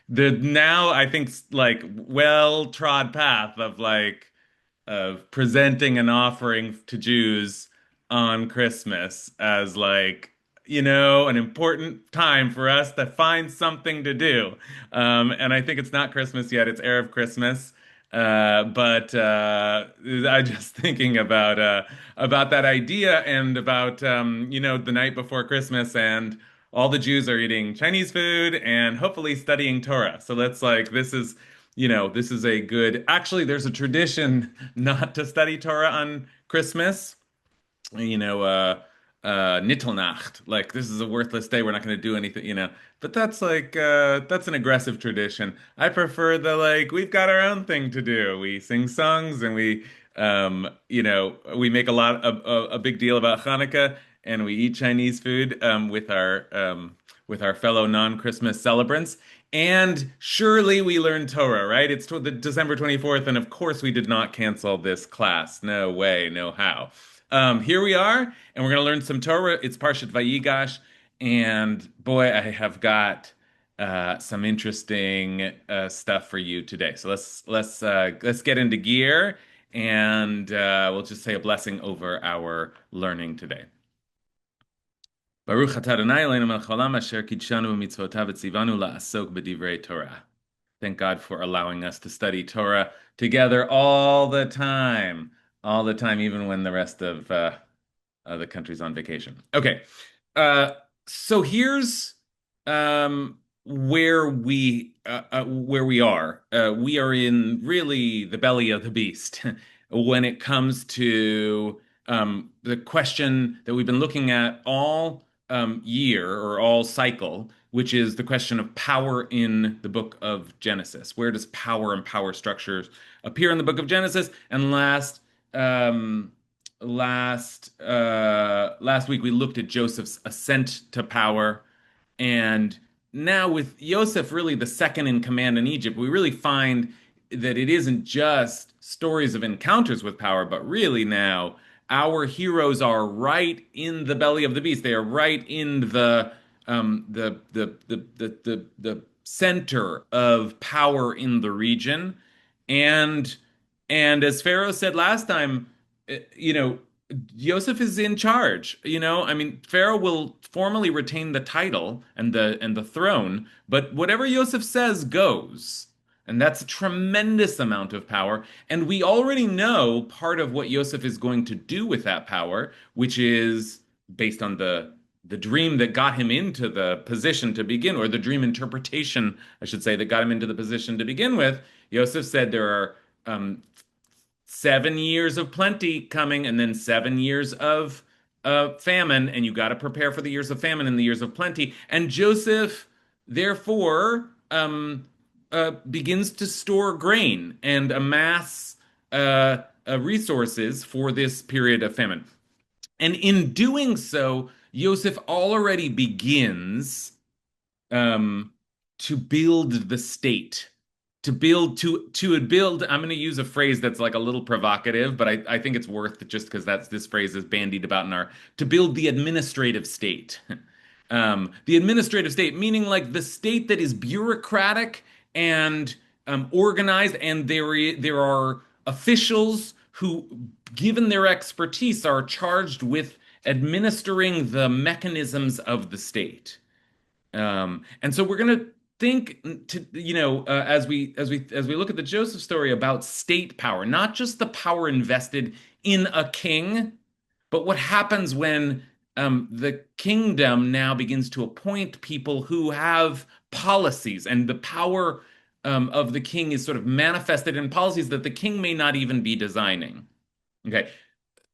the now I think like well trod path of presenting an offering to Jews on Christmas as an important time for us to find something to do. And I think it's not Christmas yet, it's Erev Christmas. But I just thinking about that idea and about the night before Christmas and all the Jews are eating Chinese food and hopefully studying Torah. So that's like this is a good. Actually, there's a tradition not to study Torah on Christmas. You know, Nittelnacht. Like this is a worthless day. We're not going to do anything. But that's an aggressive tradition. I prefer the we've got our own thing to do. We sing songs and we make a big deal about Hanukkah and we eat Chinese food with our fellow non-Christmas celebrants. And surely we learn Torah, right? It's the December 24th, and of course we did not cancel this class. No way, no how. Here we are, and we're going to learn some Torah. It's Parshat Vayigash, and boy, I have got some interesting stuff for you today. So let's get into gear, and we'll just say a blessing over our learning today. Baruch atah Adonai Eloheinu melech haolam asher kidshanu b'mitzvotav v'tzivanu la'asok b'divrei Torah. Thank God for allowing us to study Torah together all the time, even when the rest of the country's on vacation. Okay, so here's where we are. We are in really the belly of the beast when it comes to the question that we've been looking at all year or all cycle, which is the question of power in the book of Genesis. Where does power and power structures appear in the book of Genesis? And um, last week we looked at Joseph's ascent to power, and now with Joseph really the second in command in Egypt, we really find that it isn't just stories of encounters with power, but really now our heroes are right in the belly of the beast. They are right in the center of power in the region. And as Pharaoh said last time, you know, Joseph is in charge. I mean, Pharaoh will formally retain the title and the throne, but whatever Joseph says goes. And that's a tremendous amount of power. And we already know part of what Joseph is going to do with that power, which is based on the dream that got him into the position to begin, or the dream interpretation, I should say, that got him into the position to begin with. Joseph said there are 7 years of plenty coming, and then 7 years of famine, and you got to prepare for the years of famine and the years of plenty. And Joseph, therefore, begins to store grain and amass resources for this period of famine. And in doing so, Joseph already begins to build the state, to build. I'm going to use a phrase that's like a little provocative, but I think it's worth it just because this phrase is bandied about in our to build the administrative state. The administrative state, meaning like the state that is bureaucratic and organized, and there are officials who, given their expertise, are charged with administering the mechanisms of the state. And so we're going to think as we look at the Joseph story about state power, not just the power invested in a king, but what happens when the kingdom now begins to appoint people who have policies, and the power of the king is sort of manifested in policies that the king may not even be designing. Okay,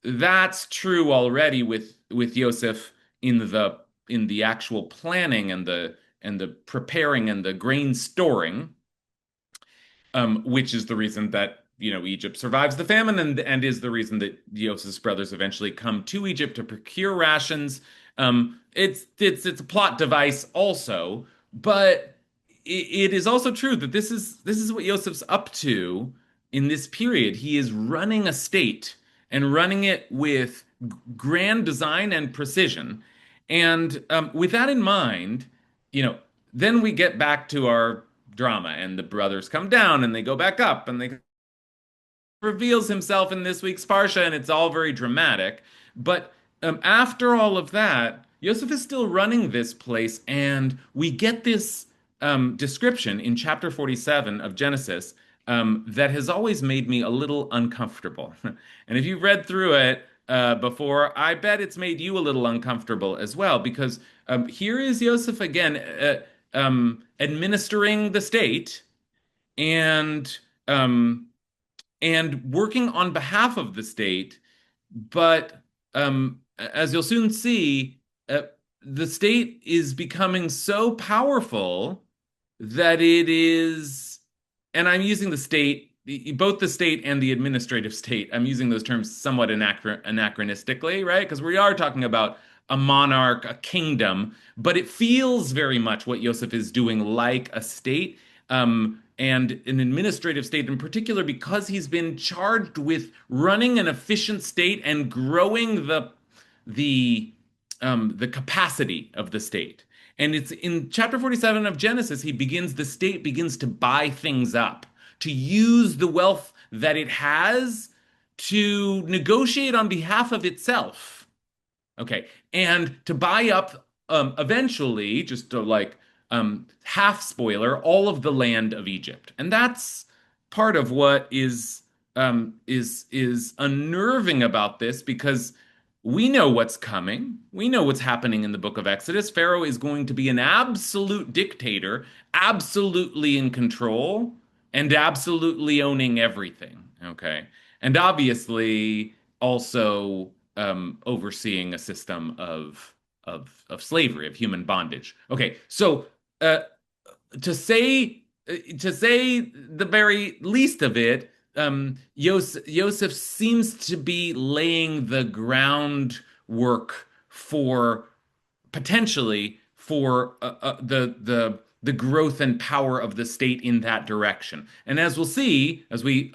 that's true already with Yosef in the actual planning and the preparing and the grain storing, which is the reason that Egypt survives the famine, and is the reason that Joseph's brothers eventually come to Egypt to procure rations. It's a plot device also, but it is also true that this is what Joseph's up to in this period. He is running a state and running it with grand design and precision. And with that in mind, then we get back to our drama, and the brothers come down and they go back up, and they reveals himself in this week's Parsha, and it's all very dramatic. But after all of that, Yosef is still running this place, and we get this description in chapter 47 of Genesis that has always made me a little uncomfortable. And if you've read through it before, I bet it's made you a little uncomfortable as well, because here is Yosef again administering the state and um, and working on behalf of the state. But as you'll soon see, the state is becoming so powerful that it is, and I'm using the state, both the state and the administrative state. I'm using those terms somewhat anachronistically, right? Because we are talking about a monarch, a kingdom, but it feels very much what Yosef is doing like a state. And an administrative state in particular, because he's been charged with running an efficient state and growing the the capacity of the state. And it's in chapter 47 of Genesis, the state begins to buy things up, to use the wealth that it has to negotiate on behalf of itself. Okay. And to buy up eventually, just to like half spoiler, all of the land of Egypt. And that's part of what is unnerving about this, because we know what's coming. We know what's happening in the book of Exodus. Pharaoh is going to be an absolute dictator, absolutely in control, and absolutely owning everything. Okay. And obviously also overseeing a system of slavery, of human bondage. Okay, so uh, to say the very least of it, Yosef seems to be laying the groundwork for potentially for the growth and power of the state in that direction. And as we'll see, as we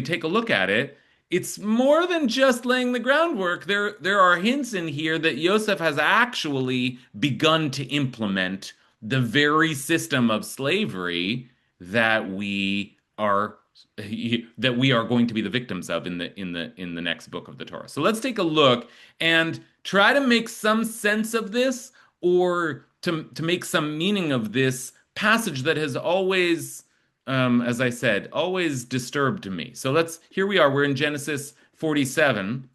take a look at it, it's more than just laying the groundwork. There are hints in here that Yosef has actually begun to implement the very system of slavery that we are going to be the victims of in the next book of the Torah. So let's take a look and try to make some sense of this, or to make some meaning of this passage that has always, as I said, always disturbed me. So here we are, we're in Genesis 47,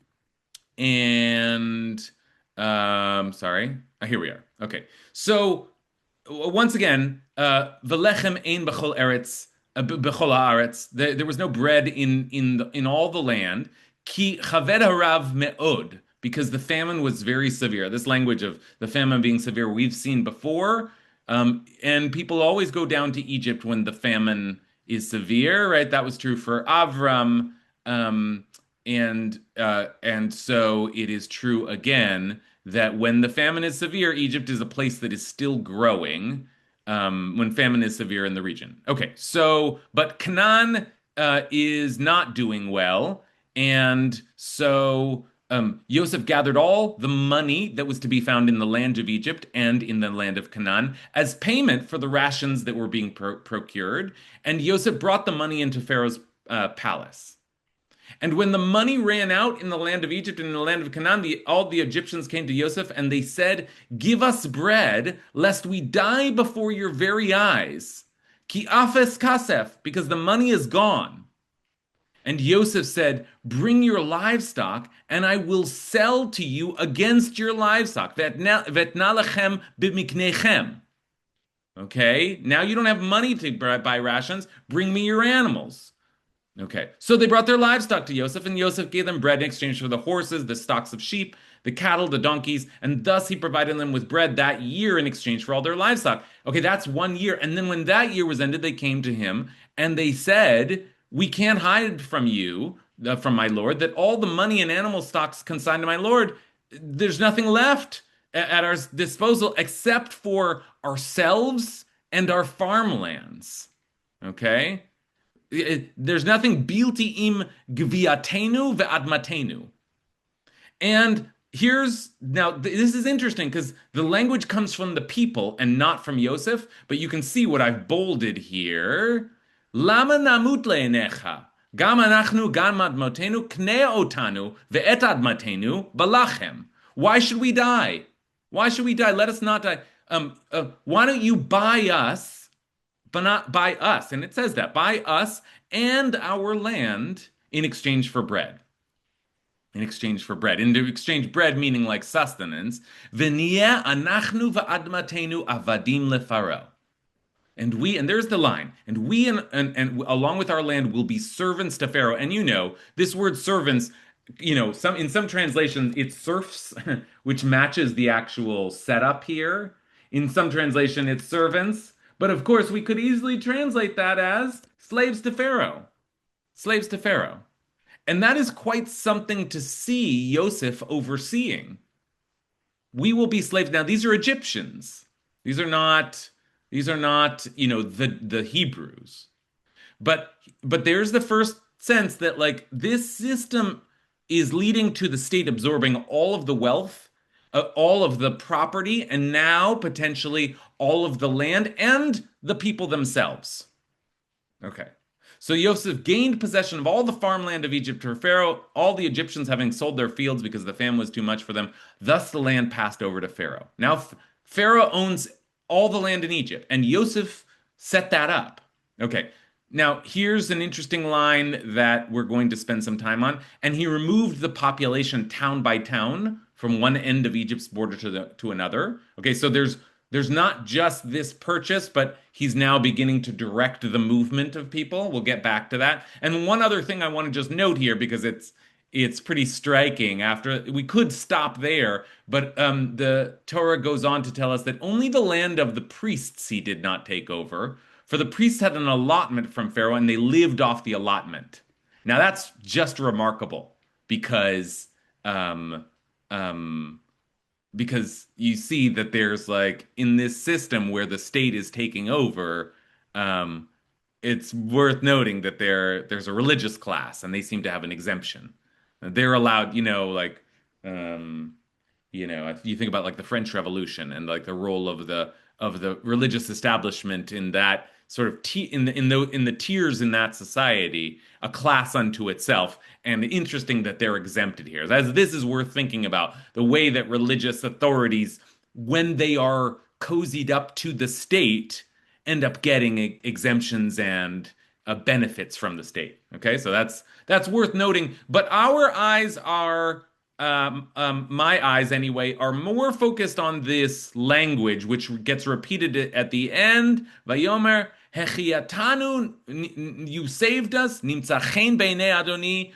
and sorry, here we are. Okay, so once again, v'lechem ein b'chol eretz, b'chol haaretz. There was no bread in all the land. Ki chaved harav me'od, because the famine was very severe. This language of the famine being severe we've seen before, and people always go down to Egypt when the famine is severe, right? That was true for Avram, and so it is true again that when the famine is severe, Egypt is a place that is still growing, when famine is severe in the region. Okay, so, but Canaan is not doing well. And so Yosef gathered all the money that was to be found in the land of Egypt and in the land of Canaan as payment for the rations that were being procured. And Yosef brought the money into Pharaoh's palace. And when the money ran out in the land of Egypt and in the land of Canaan, all the Egyptians came to Yosef and they said, "Give us bread, lest we die before your very eyes. Ki afes kasef, because the money is gone." And Yosef said, "Bring your livestock, and I will sell to you against your livestock. Vetna lechem b'miknechem." Okay, now you don't have money to buy rations. Bring me your animals. Okay, so they brought their livestock to Yosef, and Yosef gave them bread in exchange for the horses, the stocks of sheep, the cattle, the donkeys, and thus he provided them with bread that year in exchange for all their livestock. Okay, that's 1 year. And then when that year was ended, they came to him and they said, "We can't hide from you, from my lord, that all the money and animal stocks consigned to my lord, there's nothing left at our disposal except for ourselves and our farmlands." Okay? There's nothing bilti im gviatenu ve'admatenu. And here's now this is interesting because the language comes from the people and not from Yosef, but you can see what I've bolded here. Lama namut le'enecha, gam anachnu gam admotenu kne otanu ve'et admatenu balachem. Why should we die? Why should we die? Let us not die. Why don't you buy us, but not buy us? And it says that buy us and our land in exchange for bread. In exchange for bread. In exchange bread meaning like sustenance. V'niyeh anachnu va'admatenu avadim lefaro. And there's the line, and we and along with our land will be servants to Pharaoh. And you know, this word servants, some in some translations it's serfs, which matches the actual setup here. In some translation, it's servants. But of course, we could easily translate that as slaves to Pharaoh. Slaves to Pharaoh. And that is quite something to see Yosef overseeing. We will be slaves. Now, these are Egyptians. These are not, the Hebrews. But there's the first sense that like this system is leading to the state absorbing all of the wealth, all of the property, and now potentially all of the land and the people themselves. Okay. So Yosef gained possession of all the farmland of Egypt for Pharaoh, all the Egyptians having sold their fields because the famine was too much for them. Thus the land passed over to Pharaoh. Now Pharaoh owns all the land in Egypt, and Yosef set that up. Okay. Now here's an interesting line that we're going to spend some time on. And he removed the population town by town from one end of Egypt's border to another. Okay, so there's not just this purchase, but he's now beginning to direct the movement of people. We'll get back to that. And one other thing I want to just note here, because it's pretty striking. After we could stop there, but the Torah goes on to tell us that only the land of the priests he did not take over. For the priests had an allotment from Pharaoh, and they lived off the allotment. Now that's just remarkable because um, um, because you see that there's like in this system where the state is taking over, um, it's worth noting that there's a religious class and they seem to have an exemption. They're allowed, um, if you think about like the French Revolution and like the role of the religious establishment in that sort of in the tiers in that society, a class unto itself. And interesting that they're exempted here. As this is worth thinking about the way that religious authorities, when they are cozied up to the state, end up getting exemptions and benefits from the state. Okay, so that's worth noting. But our eyes are my eyes anyway, are more focused on this language, which gets repeated at the end. Vayomer hechiatanu, you saved us. Nimtzachen beinei Adoni,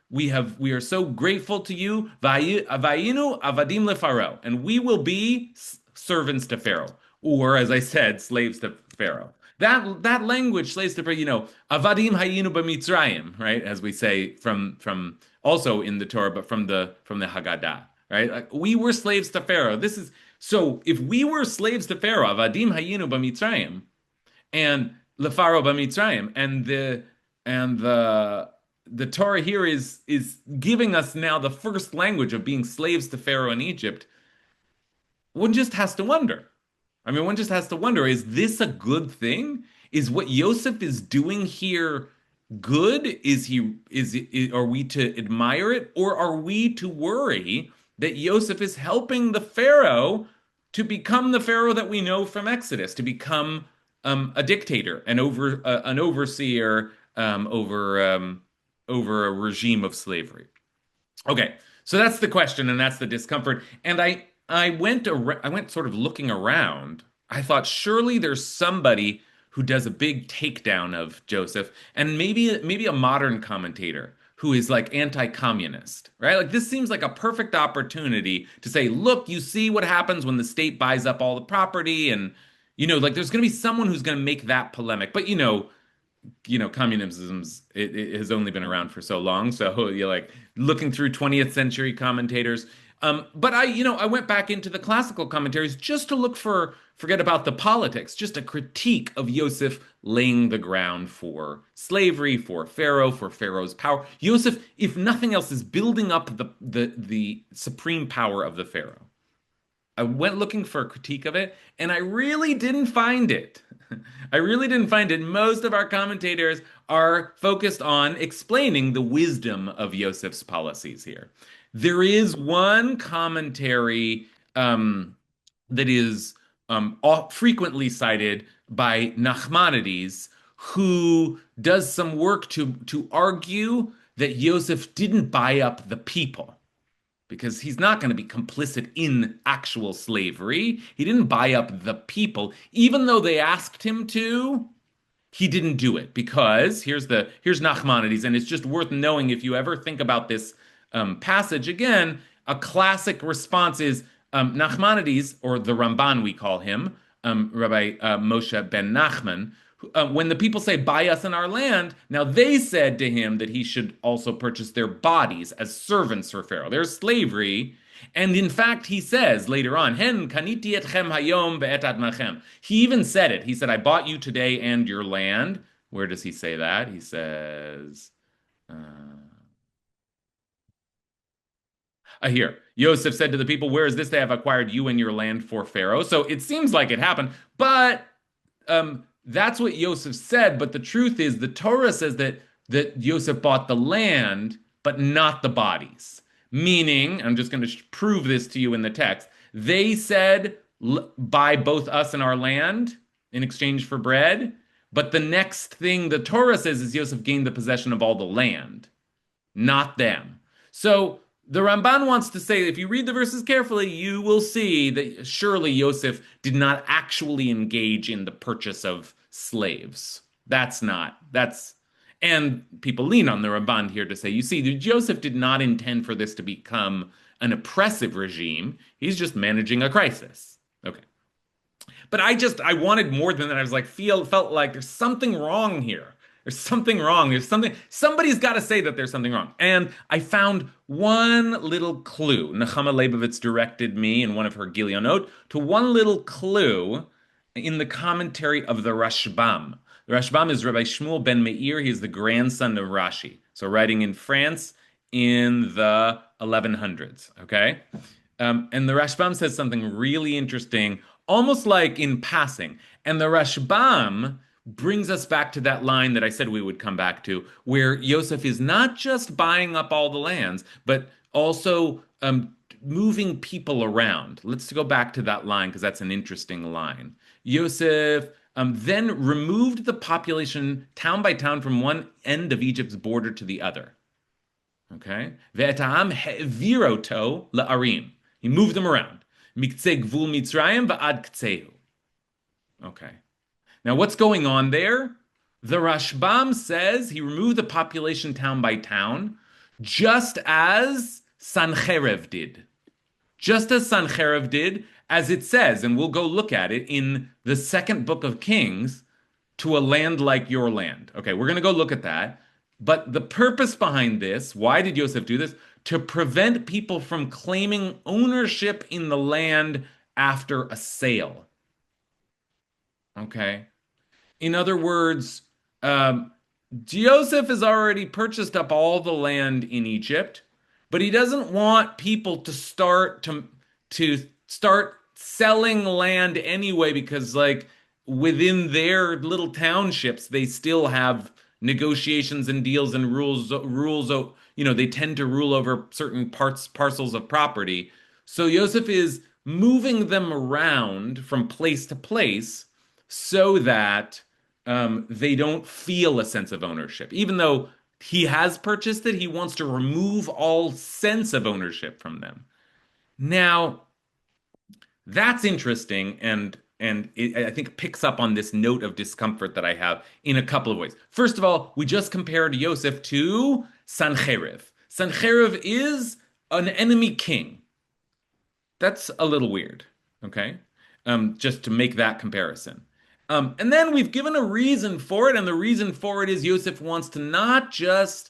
we are so grateful to you. Vayinu avadim leFaro, and we will be servants to Pharaoh, or as I said, slaves to Pharaoh. That language, slaves to Pharaoh, avadim hayinu b'mitzrayim, right? As we say from also in the Torah, but from the Haggadah, right? Like, we were slaves to Pharaoh. This is so. If we were slaves to Pharaoh, avadim hayinu b'mitzrayim, and lefaro b'mitzrayim, and the Torah here is giving us now the first language of being slaves to Pharaoh in Egypt. One just has to wonder. I mean, one just has to wonder, is this a good thing? Is what Yosef is doing here good? Are we to admire it? Or are we to worry that Yosef is helping the Pharaoh to become the Pharaoh that we know from Exodus, to become a dictator, an overseer over a regime of slavery? Okay, so that's the question and that's the discomfort. And I went sort of looking around. I thought surely there's somebody who does a big takedown of Joseph, and maybe a modern commentator who is like anti-communist, right? Like this seems like a perfect opportunity to say, look, you see what happens when the state buys up all the property, and like there's going to be someone who's going to make that polemic. But communism's it has only been around for so long. So you're like looking through 20th century commentators. But I went back into the classical commentaries just to look forget about the politics, just a critique of Yosef laying the ground for slavery, for Pharaoh's power. Yosef, if nothing else, is building up the supreme power of the Pharaoh. I went looking for a critique of it, and I really didn't find it. I really didn't find it. Most of our commentators are focused on explaining the wisdom of Yosef's policies here. There is one commentary that is frequently cited by Nachmanides, who does some work to argue that Yosef didn't buy up the people because he's not going to be complicit in actual slavery. He didn't buy up the people, even though they asked him to. He didn't do it because here's Nachmanides, and it's just worth knowing if you ever think about this passage again. A classic response is Nachmanides, or the Ramban, we call him, Rabbi Moshe ben Nachman. When the people say, "Buy us in our land," now they said to him that he should also purchase their bodies as servants for Pharaoh. There's slavery. And in fact, he says later on, Hen kaniti etchem hayom ve'et admachem. He even said it. He said, "I bought you today and your land." Where does he say that? He says, uh, here, Yosef said to the people, "Where is this? They have acquired you and your land for Pharaoh." So it seems like it happened, but that's what Yosef said. But the truth is, the Torah says that Yosef bought the land, but not the bodies. Meaning, I'm just going to prove this to you in the text. They said, "Buy both us and our land in exchange for bread." But the next thing the Torah says is Yosef gained the possession of all the land, not them. So the Ramban wants to say, if you read the verses carefully, you will see that surely Yosef did not actually engage in the purchase of slaves. And people lean on the Ramban here to say, you see, Joseph did not intend for this to become an oppressive regime. He's just managing a crisis. Okay. But I wanted more than that. I was like, felt like there's something wrong here. There's something wrong. Somebody's got to say that there's something wrong. And I found one little clue. Nechama Leibovitz directed me in one of her Gilionot to one little clue in the commentary of the Rashbam. The Rashbam is Rabbi Shmuel ben Meir. He is the grandson of Rashi. So writing in France in the 1100s. Okay. And the Rashbam says something really interesting, almost like in passing. And the Rashbam brings us back to that line that I said we would come back to, where Yosef is not just buying up all the lands, but also moving people around. Let's go back to that line because that's an interesting line. Yosef then removed the population town by town from one end of Egypt's border to the other. Okay? Ve'etam he'viroto la'arim. He moved them around. Miktzeh gvul Mitzrayim va'ad ktzehu. Okay. Now, what's going on there? The Rashbam says he removed the population town by town, just as Sancherev did. Just as Sancherev did, as it says, and we'll go look at it in the second book of Kings, to a land like your land. Okay, we're going to go look at that. But the purpose behind this, why did Yosef do this? To prevent people from claiming ownership in the land after a sale. Okay. In other words, Joseph has already purchased up all the land in Egypt, but he doesn't want people to start selling land anyway because, like, within their little townships, they still have negotiations and deals and rules. They tend to rule over certain parcels of property. So Joseph is moving them around from place to place so that they don't feel a sense of ownership. Even though he has purchased it, he wants to remove all sense of ownership from them. Now, that's interesting, and I think picks up on this note of discomfort that I have in a couple of ways. First of all, we just compared Yosef to Sancherev. Sancherev is an enemy king. That's a little weird, okay? Just to make that comparison. And then we've given a reason for it, and the reason for it is Yosef wants to not just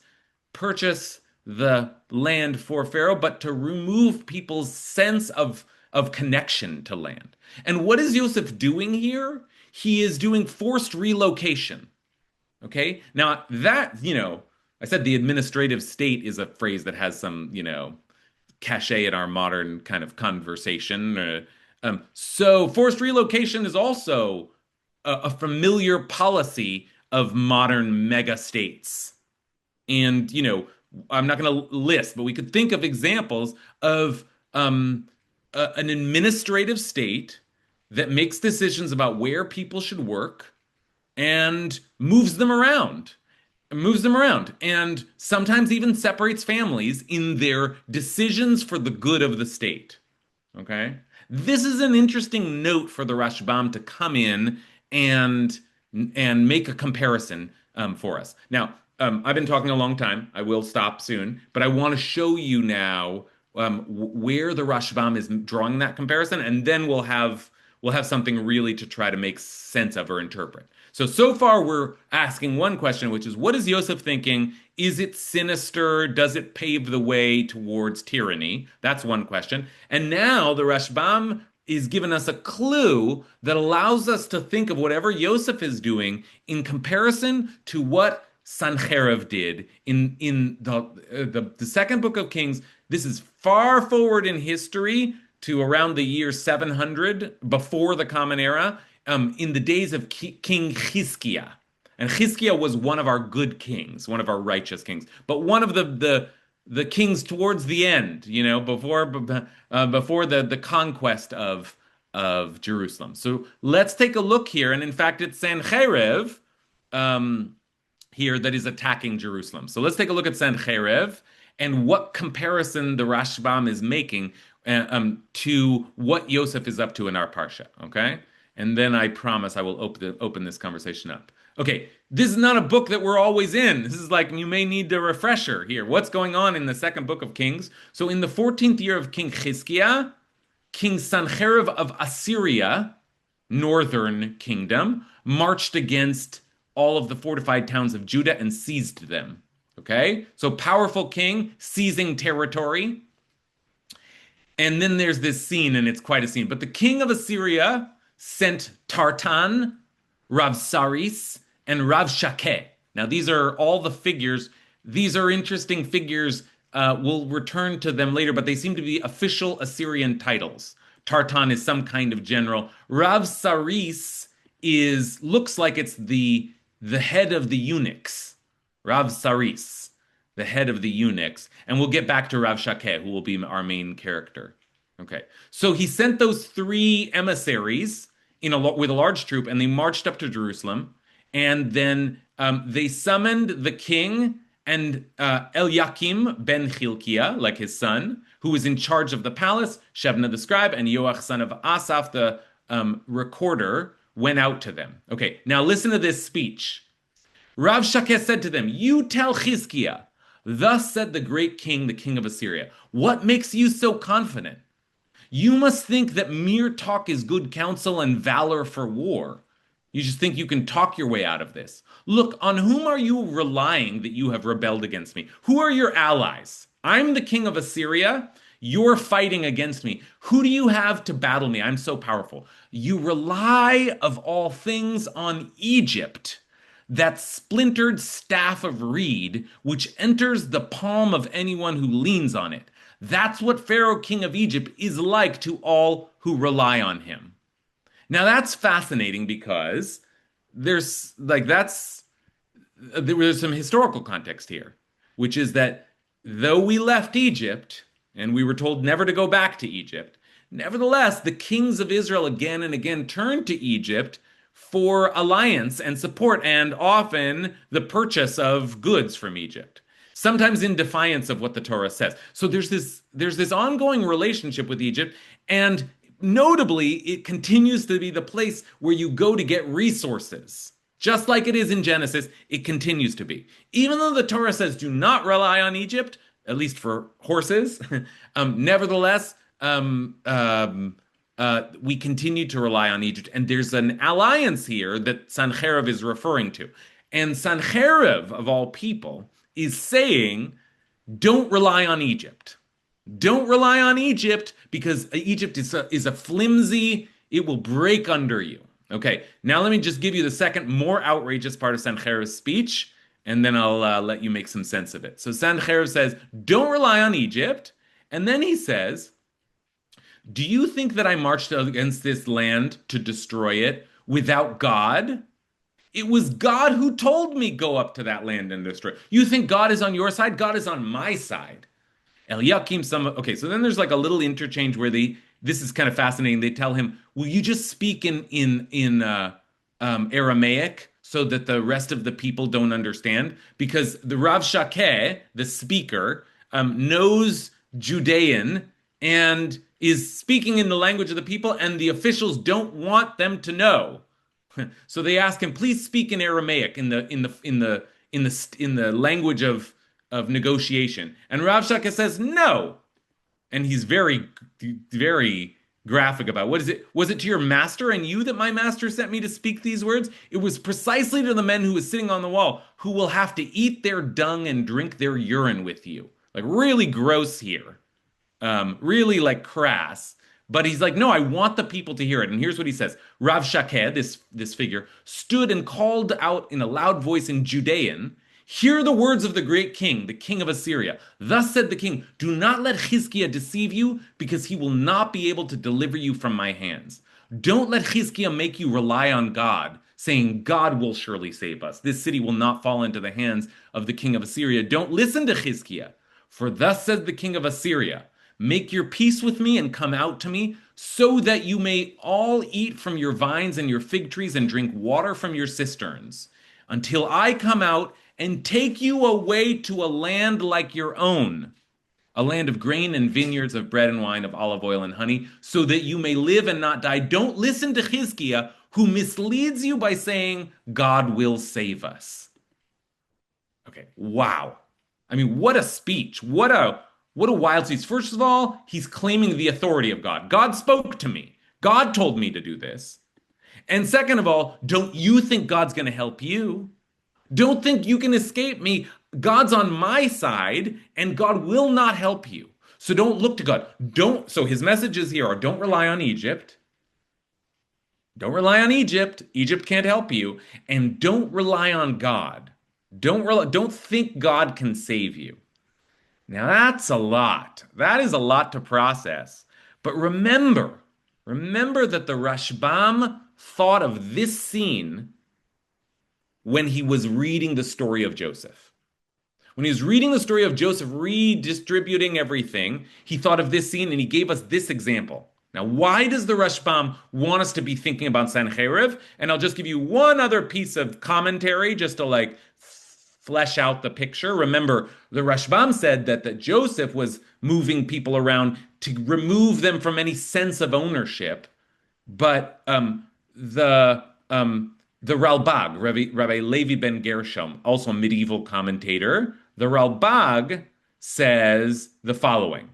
purchase the land for Pharaoh, but to remove people's sense of connection to land. And what is Joseph doing here? He is doing forced relocation. Okay. Now, I said the administrative state is a phrase that has some, cachet in our modern kind of conversation. So forced relocation is also a familiar policy of modern mega states. And, I'm not going to list, but we could think of examples of an administrative state that makes decisions about where people should work and moves them around, and sometimes even separates families in their decisions for the good of the state. Okay. This is an interesting note for the Rashbam to come in and make a comparison for us. Now, I've been talking a long time. I will stop soon, but I want to show you now where the Rashbam is drawing that comparison, and then we'll have something really to try to make sense of or interpret. So far we're asking one question, which is, what is Yosef thinking? Is it sinister? Does it pave the way towards tyranny? That's one question. And now the Rashbam is giving us a clue that allows us to think of whatever Yosef is doing in comparison to what Sancherib did in the second book of Kings. This is far forward in history to around the year 700 before the Common Era, in the days of King Chizkiah. And Chizkiah was one of our good kings, one of our righteous kings, but one of the kings towards the end, before the conquest of Jerusalem. So let's take a look here, and in fact, it's Sancherib here that is attacking Jerusalem. So let's take a look at Sancherib and what comparison the Rashbam is making to what Yosef is up to in our parsha. Okay. And then I promise I will open this conversation up. Okay, this is not a book that we're always in. This is like, you may need a refresher here. What's going on in the second book of Kings? So in the 14th year of King Chizkiah, King Sancherib of Assyria, northern kingdom, marched against all of the fortified towns of Judah and seized them. Okay, so powerful king seizing territory. And then there's this scene, and it's quite a scene. But the king of Assyria sent Tartan, Rav Saris, and Rav Shakeh. Now, these are all the figures. These are interesting figures. We'll return to them later, but they seem to be official Assyrian titles. Tartan is some kind of general. Rav Saris looks like it's the head of the eunuchs. Rav Saris, the head of the eunuchs. And we'll get back to Rav Shakeh, who will be our main character. Okay, so he sent those three emissaries with a large troop, and they marched up to Jerusalem. And then they summoned the king and Eliakim ben Chilkiah, like his son, who was in charge of the palace. Shebna the scribe and Yoach son of Asaph, the recorder, went out to them. Okay, now listen to this speech. Rav Shakeh said to them, "You tell Chizkiah, thus said the great king, the king of Assyria, what makes you so confident? You must think that mere talk is good counsel and valor for war. You just think you can talk your way out of this. Look, on whom are you relying that you have rebelled against me? Who are your allies? I'm the king of Assyria. You're fighting against me. Who do you have to battle me? I'm so powerful. You rely, of all things, on Egypt, that splintered staff of reed, which enters the palm of anyone who leans on it. That's what Pharaoh, king of Egypt, is like to all who rely on him." Now that's fascinating because there's some historical context here, which is that though we left Egypt and we were told never to go back to Egypt, nevertheless, the kings of Israel again and again turned to Egypt for alliance and support, and often the purchase of goods from Egypt, sometimes in defiance of what the Torah says. So there's this ongoing relationship with Egypt, and notably, it continues to be the place where you go to get resources. Just like it is in Genesis, it continues to be. Even though the Torah says do not rely on Egypt, at least for horses, nevertheless, we continue to rely on Egypt. And there's an alliance here that Sancherib is referring to. And Sancherib, of all people, is saying, Don't rely on Egypt. Don't rely on Egypt because Egypt is a flimsy, it will break under you. Okay, now let me just give you the second, more outrageous part of Sancheriv's speech, and then I'll let you make some sense of it. So Sancheriv says, don't rely on Egypt. And then he says, do you think that I marched against this land to destroy it without God? It was God who told me go up to that land and destroy it. You think God is on your side? God is on my side. Eliakim, some okay. So then there's like a little interchange where they. This is kind of fascinating. They tell him, "Will you just speak in Aramaic so that the rest of the people don't understand?" Because the Rav Shakeh, the speaker, knows Judean and is speaking in the language of the people, and the officials don't want them to know. So they ask him, please speak in Aramaic in the language of negotiation. And Rav Shaka says no, and he's very graphic about what is it? Was it to your master and you that my master sent me to speak these words? It was precisely to the men who was sitting on the wall, who will have to eat their dung and drink their urine with you. Like really gross here, really like crass. But he's like, no, I want the people to hear it. And here's what he says. Rav Shakeh, this figure, stood and called out in a loud voice in Judean, hear the words of the great king, the king of Assyria. Thus said the king, do not let Chizkiah deceive you, because he will not be able to deliver you from my hands. Don't let Chizkiah make you rely on God, saying, God will surely save us. This city will not fall into the hands of the king of Assyria. Don't listen to Chizkiah. For thus says the king of Assyria, make your peace with me and come out to me, so that you may all eat from your vines and your fig trees and drink water from your cisterns, until I come out and take you away to a land like your own, a land of grain and vineyards, of bread and wine, of olive oil and honey, so that you may live and not die. Don't listen to Chizkiah, who misleads you by saying, God will save us. Okay, wow. I mean, what a speech. What a wild speech. First of all, he's claiming the authority of God. God spoke to me. God told me to do this. And second of all, don't you think God's going to help you? Don't think you can escape me. God's on my side, and God will not help you. So don't look to God. So his messages here are don't rely on Egypt. Don't rely on Egypt. Egypt can't help you. And don't rely on God. Don't think God can save you. Now that's a lot. That is a lot to process. But remember that the Rashbam thought of this scene when he was reading the story of Joseph. When he was reading the story of Joseph redistributing everything, he thought of this scene and he gave us this example. Now, why does the Rashbam want us to be thinking about Sancheriv? And I'll just give you one other piece of commentary just to like flesh out the picture. Remember, the Rashbam said that Joseph was moving people around to remove them from any sense of ownership. But the Ralbag, Rabbi Levi ben Gershom, also a medieval commentator, the Ralbag says the following.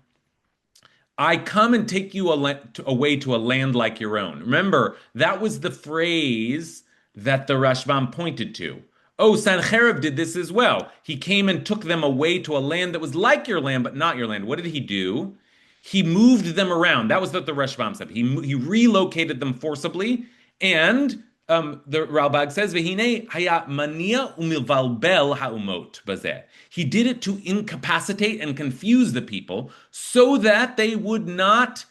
I come and take you away to a land like your own. Remember, that was the phrase that the Rashbam pointed to. Oh, Sancherib did this as well. He came and took them away to a land that was like your land, but not your land. What did he do? He moved them around. That was what the Rashbam said. He relocated them forcibly. And the Ralbag says, "V'hinei haya mania umilvalbel haumot bazeh." He did it to incapacitate and confuse the people so that they would not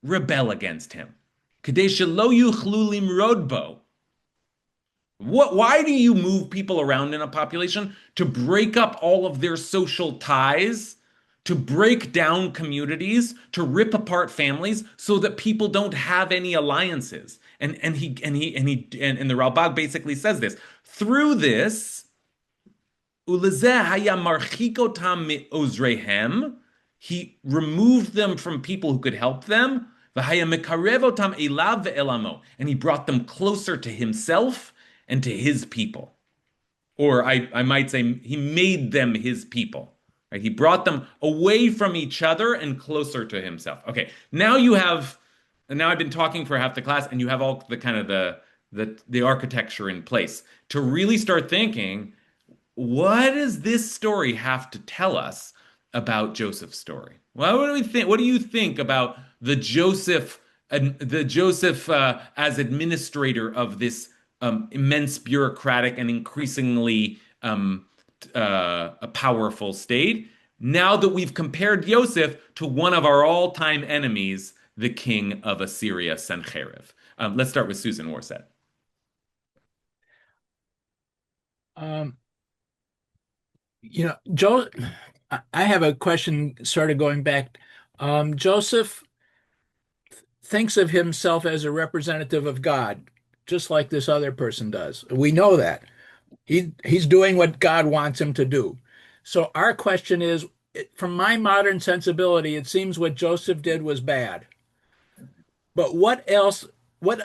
rebel against him. Kadei shelo yuchlu limrod bo. Why do you move people around in a population? To break up all of their social ties, to break down communities, to rip apart families so that people don't have any alliances. And the Ralbag basically says this. Through this, he removed them from people who could help them, and he brought them closer to himself and to his people. Or I might say he made them his people. Right? He brought them away from each other and closer to himself. Okay, now I've been talking for half the class, and you have all the kind of the architecture in place to really start thinking, what does this story have to tell us about Joseph's story? Well, what do we think? What do you think about the Joseph as administrator of this immense bureaucratic and increasingly a powerful state? Now that we've compared Joseph to one of our all-time enemies, the king of Assyria, Sennacherib. Let's start with Susan Worset. Um, Joe, I have a question sort of going back. Joseph thinks of himself as a representative of God, just like this other person does. We know that. He's doing what God wants him to do. So our question is, from my modern sensibility, it seems what Joseph did was bad. But what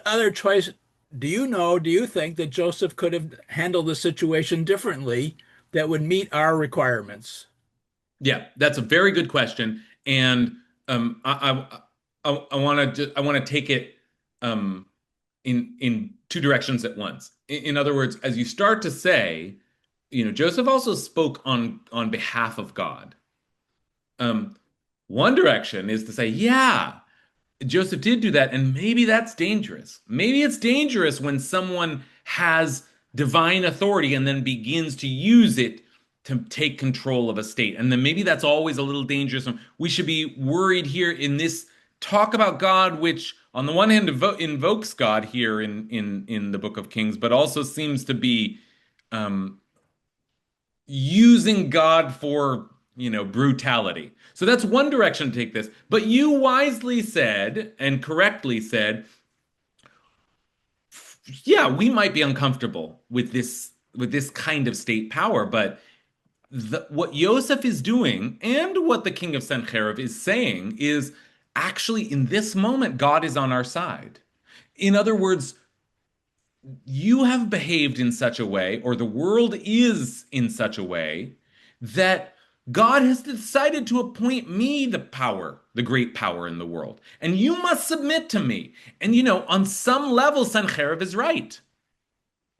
other choice do you think that Joseph could have handled the situation differently that would meet our requirements? Yeah, that's a very good question, and I want to take it in two directions at once. In other words, as you start to say, Joseph also spoke on behalf of God. Um, One direction is to say, yeah, Joseph did do that, and maybe that's dangerous. Maybe it's dangerous when someone has divine authority and then begins to use it to take control of a state. And then maybe that's always a little dangerous. We should be worried here in this talk about God, which on the one hand invokes God here in the Book of Kings, but also seems to be um, using God for, brutality. So that's one direction to take this. But you wisely said and correctly said, yeah, we might be uncomfortable with this kind of state power, but what Yosef is doing and what the king of Sennacherib is saying is actually in this moment, God is on our side. In other words, you have behaved in such a way, or the world is in such a way, that God has decided to appoint me the power, the great power in the world. And you must submit to me. And on some level, Sennacherib is right.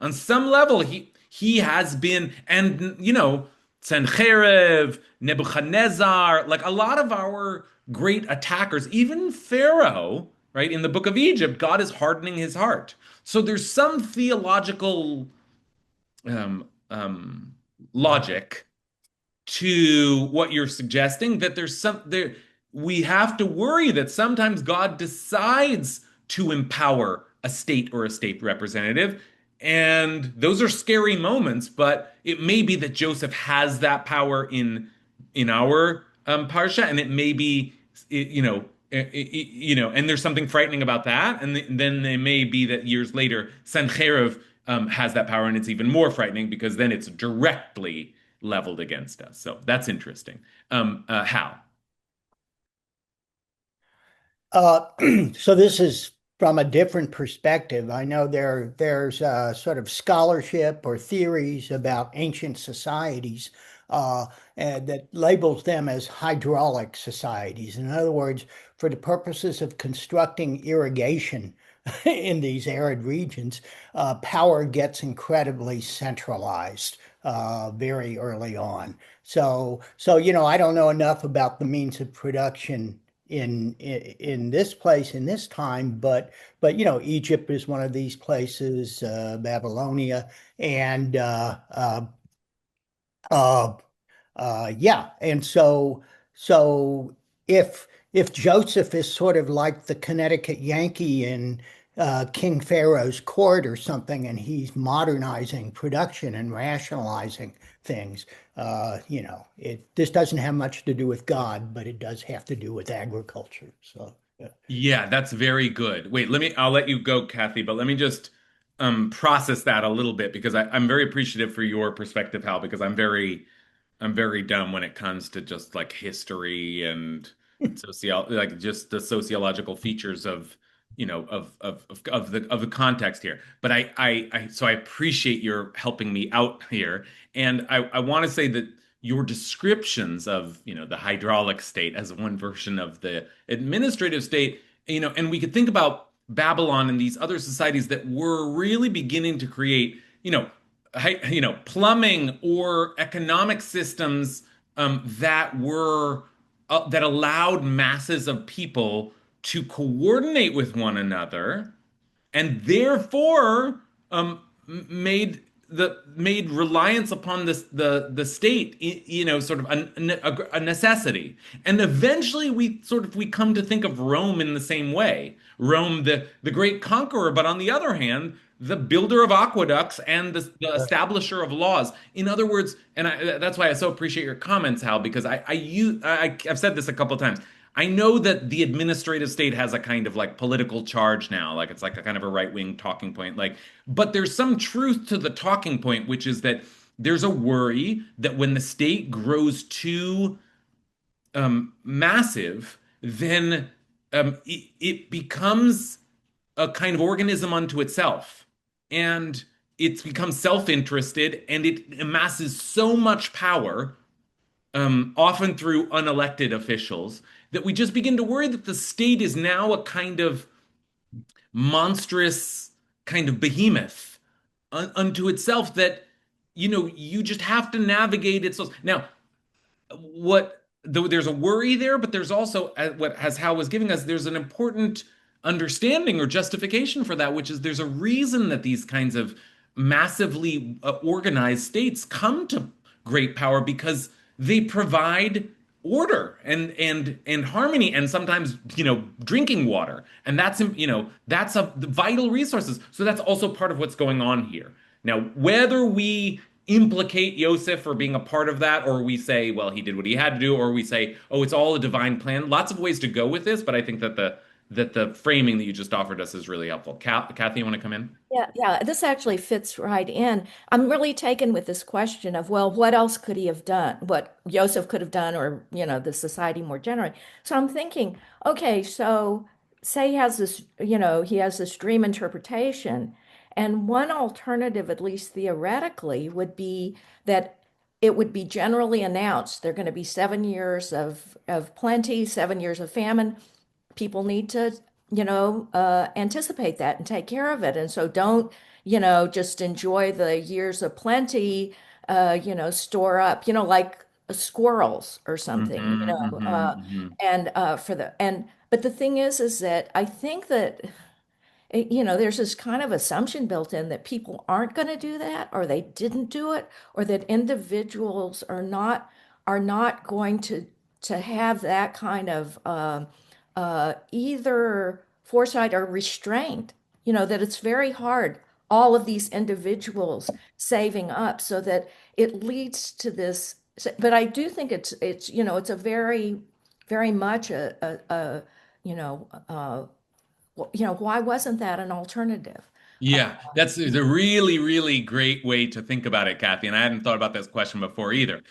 On some level, he has been, and Sennacherib, Nebuchadnezzar, like a lot of our great attackers, even Pharaoh, right? In the book of Egypt, God is hardening his heart. So there's some theological logic to what you're suggesting, that we have to worry that sometimes God decides to empower a state or a state representative, and those are scary moments, but it may be that Joseph has that power in our parsha, and it may be and there's something frightening about that, and then it may be that years later Sennacherib has that power, and it's even more frightening because then it's directly leveled against us. So that's interesting. Hal. Uh, so this is from a different perspective. I know there's sort of scholarship or theories about ancient societies and that labels them as hydraulic societies. In other words, for the purposes of constructing irrigation in these arid regions, power gets incredibly centralized very early on. I don't know enough about the means of production in this place in this time, but Egypt is one of these places, Babylonia, and uh, yeah, and so if Joseph is sort of like the Connecticut Yankee in King Pharaoh's court or something, and he's modernizing production and rationalizing things, this doesn't have much to do with God, but it does have to do with agriculture. So, yeah. Yeah, that's very good. Wait, I'll let you go, Kathy, but let me just process that a little bit because I'm very appreciative for your perspective, Hal, because I'm very dumb when it comes to just like history and like just the sociological features of the context here. But so I appreciate your helping me out here, and I want to say that your descriptions of the hydraulic state as one version of the administrative state, and we could think about Babylon and these other societies that were really beginning to create plumbing or economic systems that allowed masses of people to coordinate with one another and therefore made reliance upon the state, sort of a necessity. And eventually we come to think of Rome in the same way. Rome, the great conqueror, but on the other hand, the builder of aqueducts and the establisher of laws. In other words, and that's why I so appreciate your comments, Hal, because I've said this a couple times. I know that the administrative state has a kind of like political charge now, like it's like a kind of a right-wing talking point. Like, but there's some truth to the talking point, which is that there's a worry that when the state grows too massive, then it becomes a kind of organism unto itself, and it becomes self-interested, and it amasses so much power, often through unelected officials, that we just begin to worry that the state is now a kind of monstrous kind of behemoth unto itself that you just have to navigate it. So now, what though there's a worry there, but there's also what as Hal was giving us, there's an important understanding or justification for that, which is there's a reason that these kinds of massively organized states come to great power because they provide order and harmony and sometimes drinking water, and that's a vital resources. So that's also part of what's going on here. Now, whether we implicate Yosef for being a part of that, or we say, well, he did what he had to do, or we say, oh, it's all a divine plan. Lots of ways to go with this, but I think that the framing that you just offered us is really helpful. Kathy, you want to come in? Yeah, yeah, this actually fits right in. I'm really taken with this question of, well, what else could he have done? What Joseph could have done, or, the society more generally. So I'm thinking, okay, so say he has this dream interpretation, and one alternative, at least theoretically, would be that it would be generally announced there are going to be 7 years of plenty, 7 years of famine. People need to, anticipate that and take care of it. And so don't, just enjoy the years of plenty, store up, like squirrels or something, Hmm, hmm. and but the thing is that I think that there's this kind of assumption built in that people aren't going to do that, or they didn't do it, or that individuals are not going to have that kind of either foresight or restraint. That it's very hard. All of these individuals saving up so that it leads to this. But I do think it's a very, very much a you know, uh, why wasn't that an alternative? Yeah, that's a really, really great way to think about it, Kathy. And I hadn't thought about this question before either.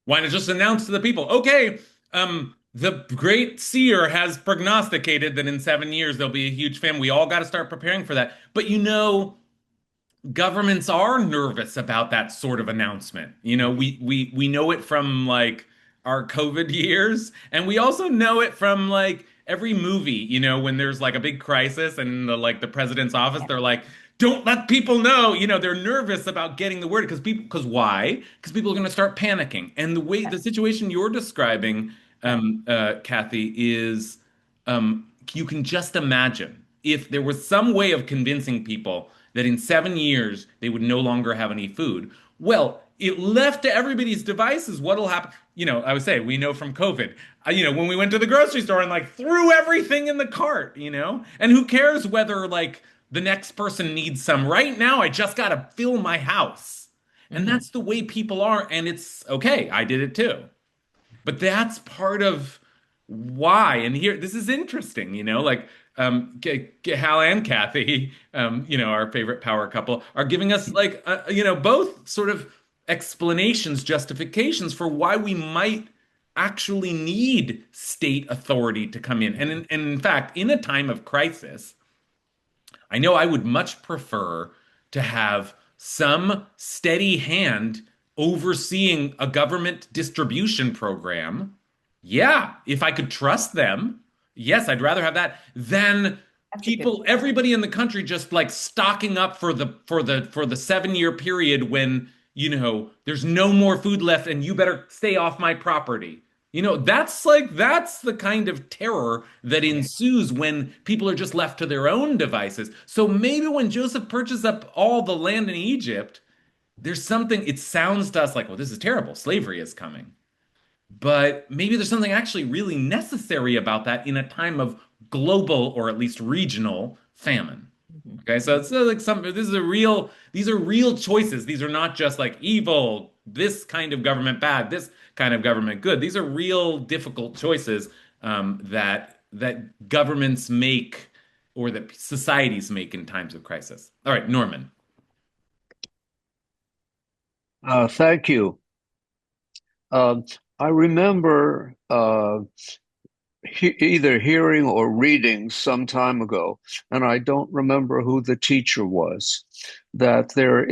Why not just announce to the people, okay, the great seer has prognosticated that in 7 years there'll be a huge famine. We all got to start preparing for that. But governments are nervous about that sort of announcement. We know it from like our COVID years, and we also know it from like every movie, when there's like a big crisis and the president's office, they're like, don't let people know, they're nervous about getting the word because why? Because people are going to start panicking. And the situation you're describing, Kathy, is you can just imagine if there was some way of convincing people that in 7 years they would no longer have any food. Well, it left to everybody's devices what'll happen. I would say we know from COVID, when we went to the grocery store and like threw everything in the cart, and who cares whether like the next person needs some right now? I just got to fill my house. And Mhm. that's the way people are. And it's okay. I did it too. But that's part of why. And here, this is interesting, like Hal and Kathy, our favorite power couple, are giving us like, both sort of explanations, justifications for why we might actually need state authority to come in. And in fact, in a time of crisis, I know I would much prefer to have some steady hand overseeing a government distribution program. Yeah, if I could trust them, yes, I'd rather have that than That's a good everybody in the country just like stocking up for the 7 year period when there's no more food left and you better stay off my property. That's the kind of terror that Yeah. ensues when people are just left to their own devices. So maybe when Joseph purchased up all the land in Egypt, there's something, it sounds to us like, well, this is terrible. Slavery is coming. But maybe there's something actually really necessary about that in a time of global or at least regional famine. Mhm. Okay, so it's like these are real choices. These are not just like evil, this kind of government bad, this kind of government good. These are real difficult choices that governments make or that societies make in times of crisis. All right, Norman. Thank you. Um, I remember either hearing or reading some time ago, and I don't remember who the teacher was, that there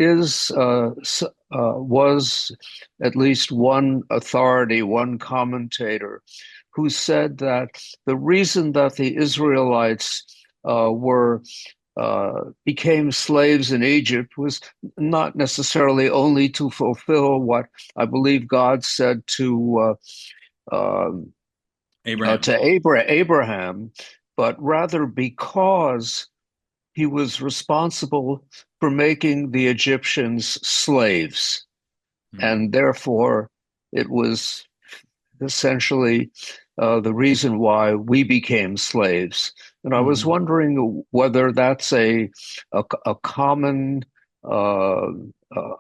was at least one authority, one commentator, who said that the reason that the Israelites were became slaves in Egypt was not necessarily only to fulfill what I believe God said um, Abraham. to Abraham, but rather because he was responsible for making the Egyptians slaves. Hmm. And therefore, it was essentially the reason why we became slaves. And I was Mhm. wondering whether that's a common uh,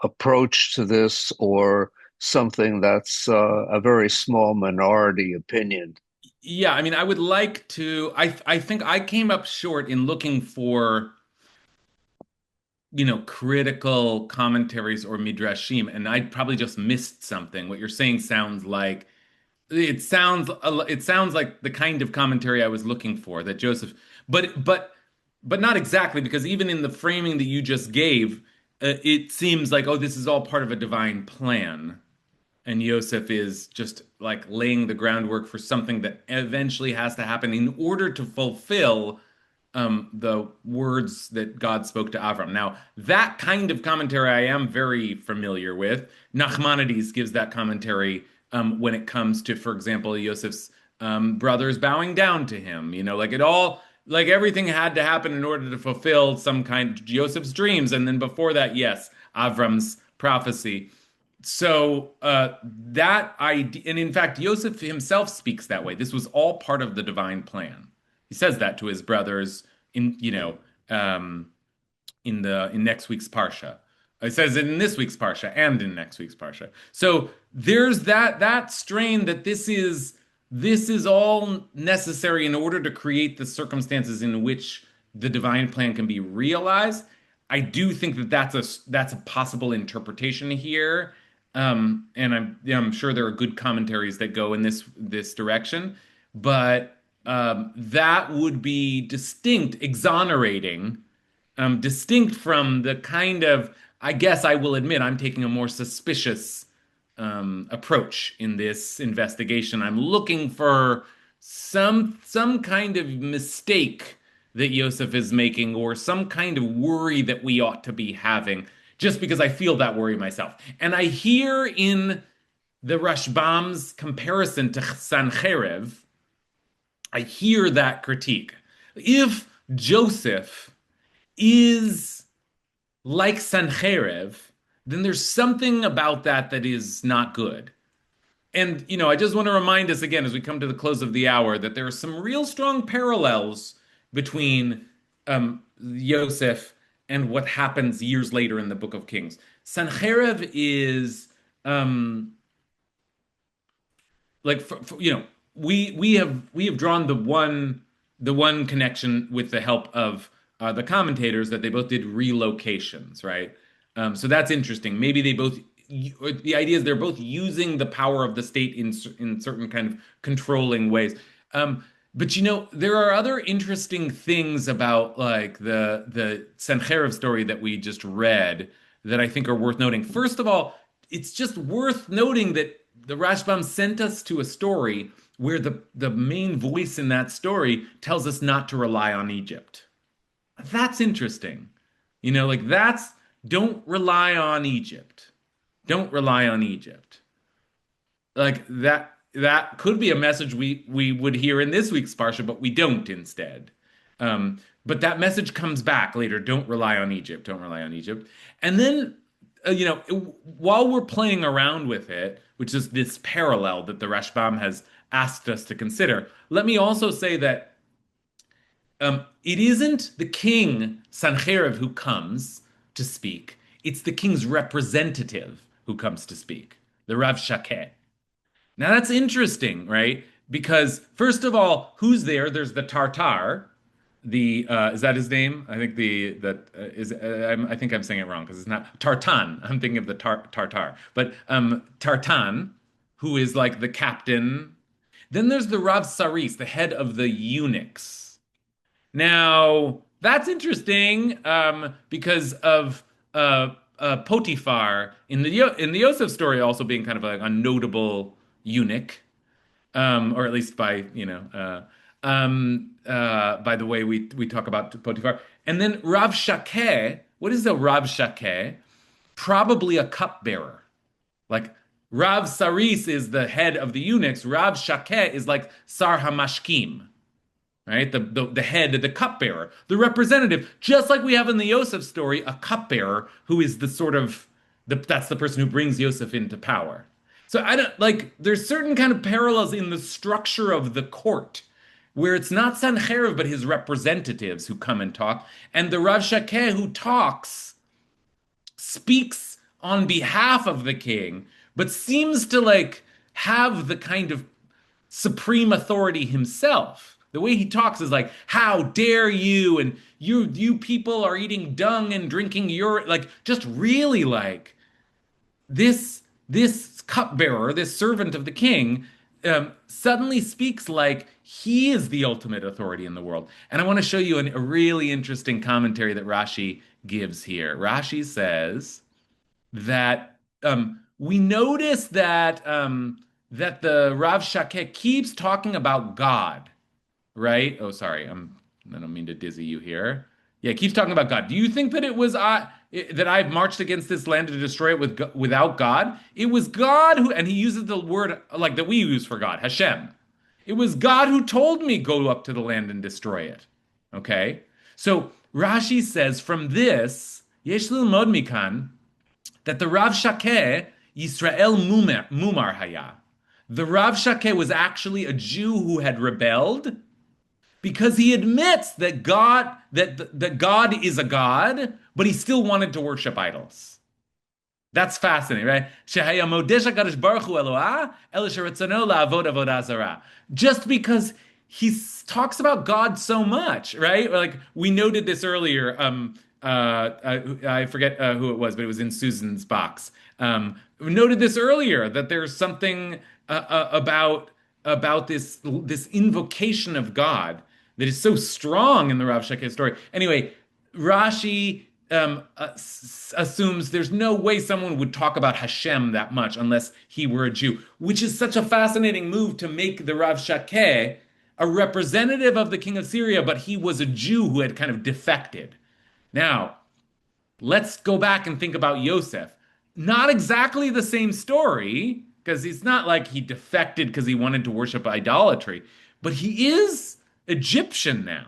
approach to this or something that's a very small minority opinion. Yeah, I mean, I would like to. I think I came up short in looking for, critical commentaries or midrashim, and I probably just missed something. What you're saying sounds like it sounds like the kind of commentary I was looking for that Joseph, but not exactly because even in the framing that you just gave, it seems like, oh, this is all part of a divine plan. And Yosef is just like laying the groundwork for something that eventually has to happen in order to fulfill the words that God spoke to Avram. Now, that kind of commentary I am very familiar with. Nachmanides gives that commentary when it comes to, for example, Yosef's brothers bowing down to him. Like everything had to happen in order to fulfill some kind of Joseph's dreams. And then before that, yes, Avram's prophecy. So that idea, and in fact, Yosef himself speaks that way. This was all part of the divine plan. He says that to his brothers in um, in next week's parsha. He says it in this week's parsha and in next week's parsha. So there's that strain that this is all necessary in order to create the circumstances in which the divine plan can be realized. I do think that that's a possible interpretation here, and I'm sure there are good commentaries that go in this direction, but that would be distinct, exonerating, distinct from the kind of, I guess I will admit, I'm taking a more suspicious approach in this investigation. I'm looking for some kind of mistake that Yosef is making, or some kind of worry that we ought to be having, just because I feel that worry myself. And I hear in the Rashbam's comparison to Sancherev, I hear that critique. If Joseph is like Sancherev, then there's something about that is not good. And, I just want to remind us again as we come to the close of the hour that there are some real strong parallels between Yosef and what happens years later in the Book of Kings. Sancherev is like we have drawn the one connection with the help of the commentators that they both did relocations, right? So that's interesting. Maybe they both. The idea is they're both using the power of the state in certain kind of controlling ways. But there are other interesting things about like the Sencherib story that we just read that I think are worth noting. First of all, it's just worth noting that the Rashbam sent us to a story where the main voice in that story tells us not to rely on Egypt. That's interesting. Like that's don't rely on Egypt. don't rely on Egypt. Like that could be a message we would hear in this week's Parsha, but we don't instead. But that message comes back later. Don't rely on Egypt. Don't rely on Egypt. And then, while we're playing around with it, which is this parallel that the Rashbam has asked us to consider, let me also say that it isn't the king Sancheiriv who comes to speak. It's the king's representative who comes to speak, the Rav Shakeh. Now that's interesting, right? Because first of all, who's there? There's the Tartar. The is that his name? I think I think I'm saying it wrong because it's not Tartan. I'm thinking of the Tartar, but Tartan, who is like the captain. Then there's the Rav Saris, the head of the eunuchs. Now that's interesting because of Potiphar in the Yosef story also being kind of like a notable eunuch, or at least by the way we talk about Potiphar. And then Rav Shakeh, what is a Rav Shakeh? Probably a cupbearer. Like Rav Saris is the head of the eunuchs. Rav Shakeh is like Sar HaMashkim, right? The head, the cupbearer, the representative, just like we have in the Yosef story, a cupbearer who is the sort of that's the person who brings Yosef into power. So I don't like there's certain kind of parallels in the structure of the court where it's not Sancheiriv but his representatives who come and talk, and the Rav Shakeh who talks speaks on behalf of the king, but seems to like have the kind of supreme authority himself. The way he talks is like, "How dare you?" and "You people are eating dung and drinking urine." Like just really like this cupbearer, this servant of the king, suddenly speaks like he is the ultimate authority in the world. And I want to show you a really interesting commentary that Rashi gives here. Rashi says that we notice that the Rav Shakeh keeps talking about God, right? Oh, sorry, I don't mean to dizzy you here. Yeah, it keeps talking about God. Do you think that it was that I've marched against this land to destroy it without God? It was God who, and he uses the word like that we use for God, Hashem. It was God who told me go up to the land and destroy it. Okay, so Rashi says from this, Yesh lilmod mikan, that the Rav Shakeh Yisrael Mumar Haya. The Rav Shakeh was actually a Jew who had rebelled because he admits that God is a God, but he still wanted to worship idols. That's fascinating, right? Just because he talks about God so much, right? Like we noted this earlier. I forget who it was, but it was in Susan's box. We noted this earlier that there's something about this invocation of God that is so strong in the Rav Shakeh story. Anyway, Rashi assumes there's no way someone would talk about Hashem that much unless he were a Jew, which is such a fascinating move to make the Rav Shakeh a representative of the king of Syria, but he was a Jew who had kind of defected. Now, let's go back and think about Yosef. Not exactly the same story, because it's not like he defected because he wanted to worship idolatry, but he is Egyptian now.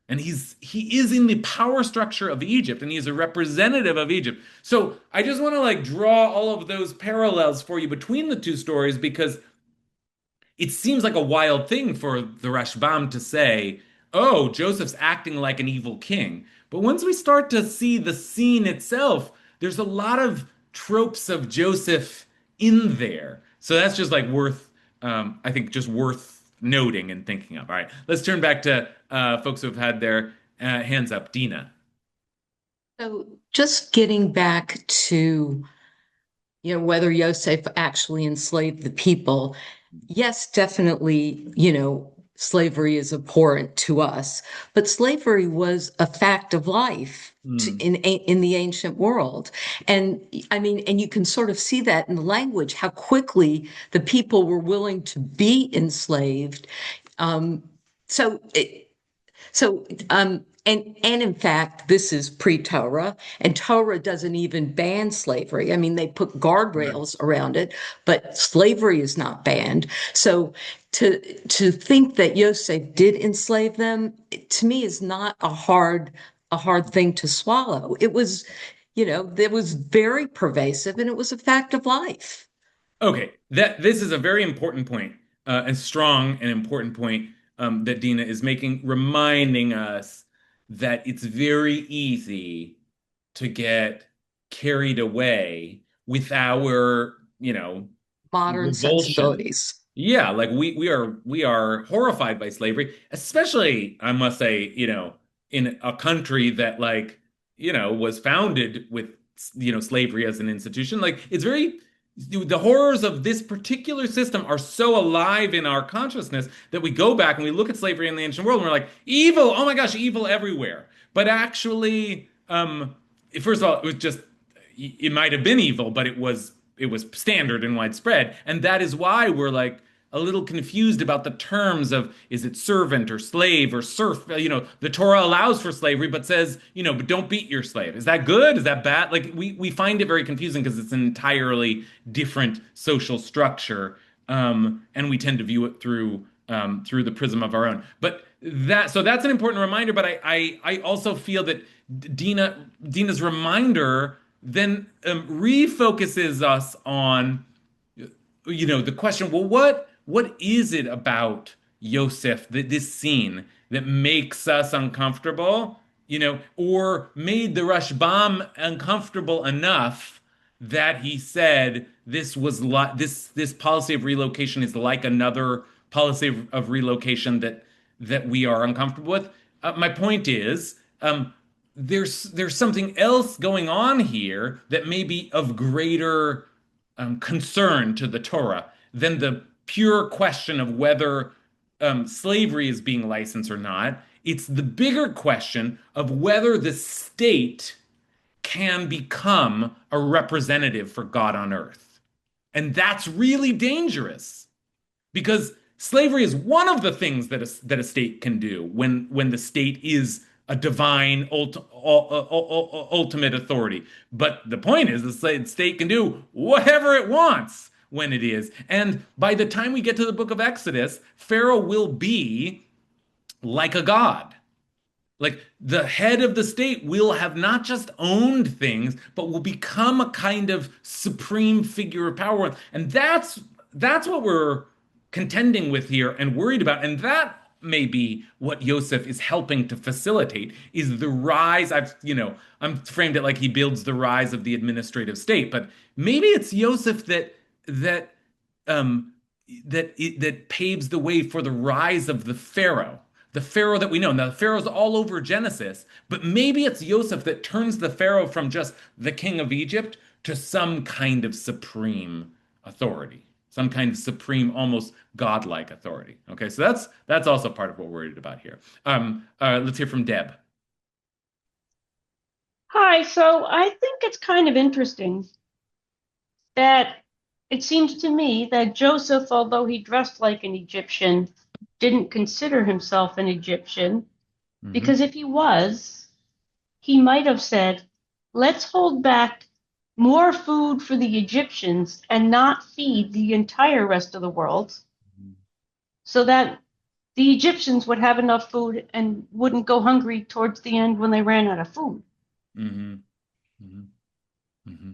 And he is in the power structure of Egypt, and he is a representative of Egypt. So I just want to like draw all of those parallels for you between the two stories because it seems like a wild thing for the Rashbam to say, oh, Joseph's acting like an evil king. But once we start to see the scene itself, there's a lot of tropes of Joseph in there. So that's just like I think just worth noting and thinking of. All right, let's turn back to folks who have had their hands up. Dina. So just getting back to, whether Yosef actually enslaved the people. Yes, definitely, slavery is abhorrent to us, but slavery was a fact of life in the ancient world. And I mean, and you can sort of see that in the language, how quickly the people were willing to be enslaved. So And in fact, this is pre-Torah, and Torah doesn't even ban slavery. I mean, they put Right. guardrails around it, but slavery is not banned. So to think that Yosef did enslave them, to me is not a hard thing to swallow. It was, it was very pervasive, and it was a fact of life. Okay, that this is a very important point, and strong and important point that Dina is making, reminding us that it's very easy to get carried away with our, Modern revulsion. sensibilities. Yeah, like we are horrified by slavery, especially I must say, in a country that like, was founded with, slavery as an institution. Like it's very the horrors of this particular system are so alive in our consciousness that we go back and we look at slavery in the ancient world and we're like, evil, oh my gosh, evil everywhere. But actually, first of all, it was just it might have been evil, but it was standard and widespread. And that is why we're like a little confused about the terms of is it servant or slave or serf? The Torah allows for slavery, but says, but don't beat your slave. Is that good? Is that bad? Like we find it very confusing because it's an entirely different social structure. And we tend to view it through the prism of our own. But that's an important reminder. But I also feel that Dina's reminder then refocuses us on the question, well, what is it about Yosef, this scene that makes us uncomfortable, or made the Rashbam uncomfortable enough that he said this was this policy of relocation is like another policy of relocation that we are uncomfortable with. My point is, there's something else going on here that may be of greater concern to the Torah than the pure question of whether slavery is being licensed or not. It's the bigger question of whether the state can become a representative for God on earth. And that's really dangerous because slavery is one of the things that a state can do when the state is a divine ultimate authority. But the point is, the state can do whatever it wants when it is. And by the time we get to the book of Exodus, Pharaoh will be like a god. Like the head of the state will have not just owned things, but will become a kind of supreme figure of power. And that's what we're contending with here and worried about. And that may be what Yosef is helping to facilitate is the rise. I'm framed it like he builds the rise of the administrative state, but maybe it's Yosef um that paves the way for the rise of the Pharaoh that we know. Now, the Pharaoh's all over Genesis, but maybe it's Yosef that turns the Pharaoh from just the king of Egypt to some kind of supreme authority, some kind of supreme, almost godlike authority. Okay, so that's also part of what we're worried about here. Let's hear from Deb. Hi, so I think it's kind of interesting that it seems to me that Joseph, although he dressed like an Egyptian, didn't consider himself an Egyptian, Hmm. because if he was, he might have said, let's hold back more food for the Egyptians and not feed the entire rest of the world so that the Egyptians would have enough food and wouldn't go hungry towards the end when they ran out of food. Hmm. Hmm. Hmm.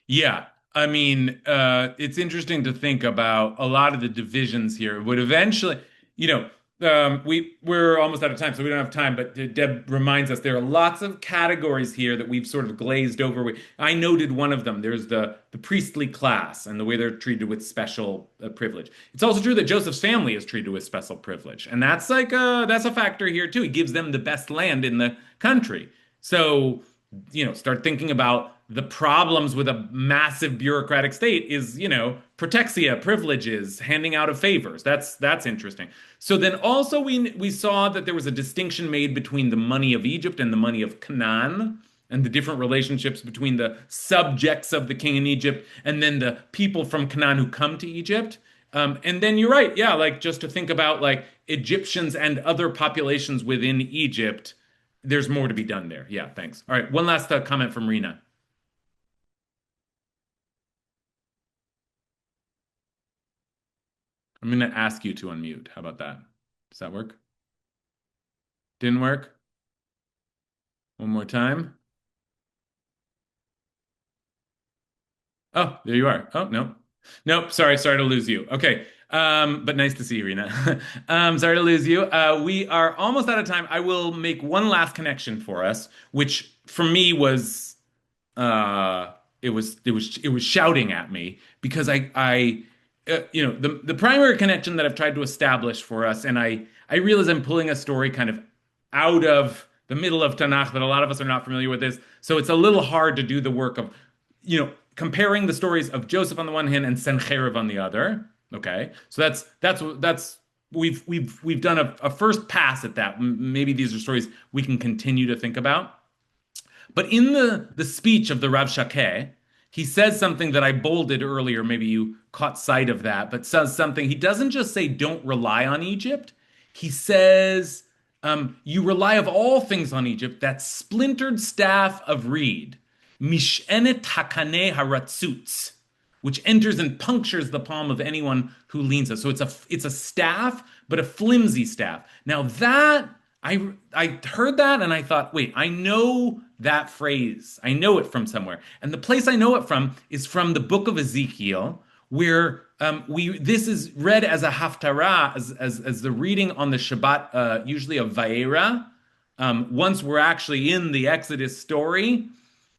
Yeah, I mean, it's interesting to think about a lot of the divisions here would eventually, you know, we're almost out of time, so we don't have time. But Deb reminds us there are lots of categories here that we've sort of glazed over. I noted one of them. There's the priestly class and the way they're treated with special privilege. It's also true that Joseph's family is treated with special privilege, and that's a factor here too. He gives them the best land in the country, so start thinking about the problems with a massive bureaucratic state is, protexia, privileges, handing out of favors. That's interesting. So then also we saw that there was a distinction made between the money of Egypt and the money of Canaan and the different relationships between the subjects of the king in Egypt and then the people from Canaan who come to Egypt. And then you're right, yeah, like just to think about like Egyptians and other populations within Egypt there's more to be done there. Yeah, thanks. All right, one last comment from Rena. I'm going to ask you to unmute. How about that? Does that work? Didn't work? One more time. Oh, there you are. Oh, no. Nope, sorry to lose you. Okay. But nice to see you, Rena. Sorry to lose you. We are almost out of time. I will make one last connection for us, which for me was uh it was shouting at me because the primary connection that I've tried to establish for us, and I realize I'm pulling a story kind of out of the middle of Tanakh that a lot of us are not familiar with this, so it's a little hard to do the work of comparing the stories of Joseph on the one hand and Sencherib on the other. Okay, so that's we've done a first pass at that. Maybe these are stories we can continue to think about. But in the speech of the Rav Shakeh, he says something that I bolded earlier. Maybe you caught sight of that, but says something. He doesn't just say, don't rely on Egypt. He says, you rely of all things on Egypt, that splintered staff of reed, mishenet hakane haratzutz, which enters and punctures the palm of anyone who leans it. So it's a staff, but a flimsy staff. Now that I heard that and I thought, wait, I know that phrase. I know it from somewhere. And the place I know it from is from the book of Ezekiel, where we this is read as a haftarah, as the reading on the Shabbat, usually of Vayera. Once we're actually in the Exodus story.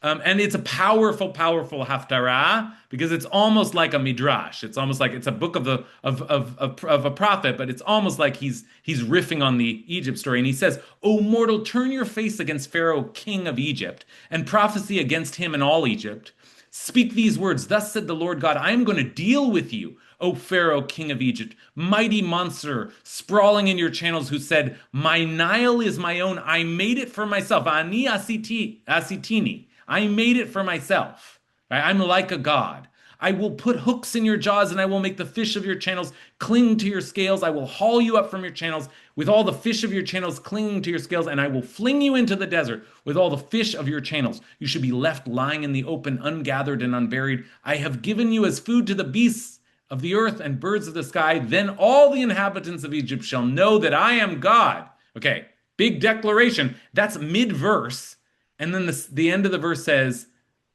And it's a powerful, powerful haftarah because it's almost like a midrash. It's almost like it's a book of a prophet, but it's almost like he's riffing on the Egypt story. And he says, "O mortal, turn your face against Pharaoh, king of Egypt, and prophecy against him and all Egypt. Speak these words. Thus said the Lord God, I am going to deal with you, O Pharaoh, king of Egypt, mighty monster, sprawling in your channels, who said, my Nile is my own. I made it for myself. Ani asitini. I made it for myself. Right? I'm like a god. I will put hooks in your jaws and I will make the fish of your channels cling to your scales. I will haul you up from your channels with all the fish of your channels clinging to your scales, and I will fling you into the desert with all the fish of your channels. You should be left lying in the open, ungathered and unburied. I have given you as food to the beasts of the earth and birds of the sky. Then all the inhabitants of Egypt shall know that I am God. Okay, big declaration. That's mid-verse. And then the end of the verse says,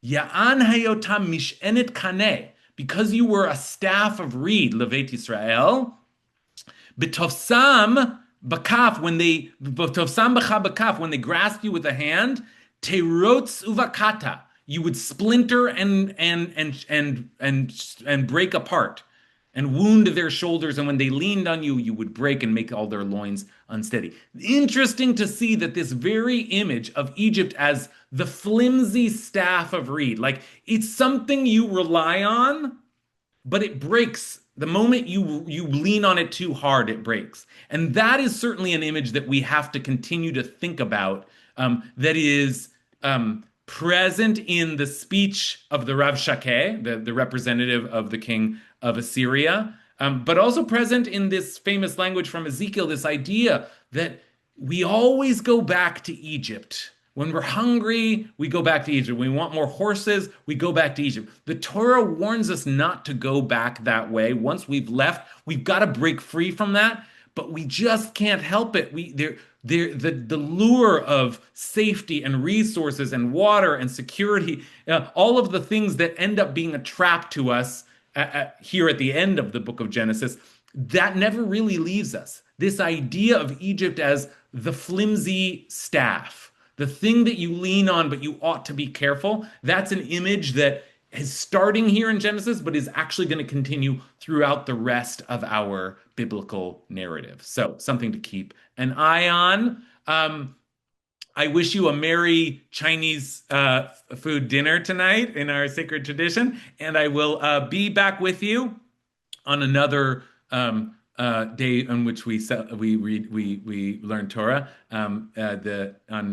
Ya'an hayotam mishenet kaneh, because you were a staff of reed, Levet Israel, b'tofsam bakaf, when they grasp you with a hand, terotz uvakata, you would splinter and break apart and wound their shoulders, and when they leaned on you, you would break and make all their loins unsteady. Interesting to see that this very image of Egypt as the flimsy staff of reed, like it's something you rely on, but it breaks. The moment you lean on it too hard, it breaks. And that is certainly an image that we have to continue to think about, that is present in the speech of the Rav Shakeh, the representative of the king of Assyria, but also present in this famous language from Ezekiel, this idea that we always go back to Egypt. When we're hungry, we go back to Egypt. When we want more horses, we go back to Egypt. The Torah warns us not to go back that way. Once we've left, we've got to break free from that, but we just can't help it. The lure of safety and resources and water and security, all of the things that end up being a trap to us here at the end of the book of Genesis, that never really leaves us. This idea of Egypt as the flimsy staff, the thing that you lean on, but you ought to be careful. That's an image that is starting here in Genesis, but is actually going to continue throughout the rest of our biblical narrative. So something to keep an eye on. I wish you a merry Chinese food dinner tonight in our sacred tradition, and I will be back with you on another day on which we learn Torah. On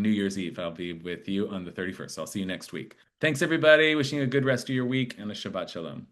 New Year's Eve, I'll be with you on the 31st. So I'll see you next week. Thanks, everybody. Wishing you a good rest of your week and a Shabbat Shalom.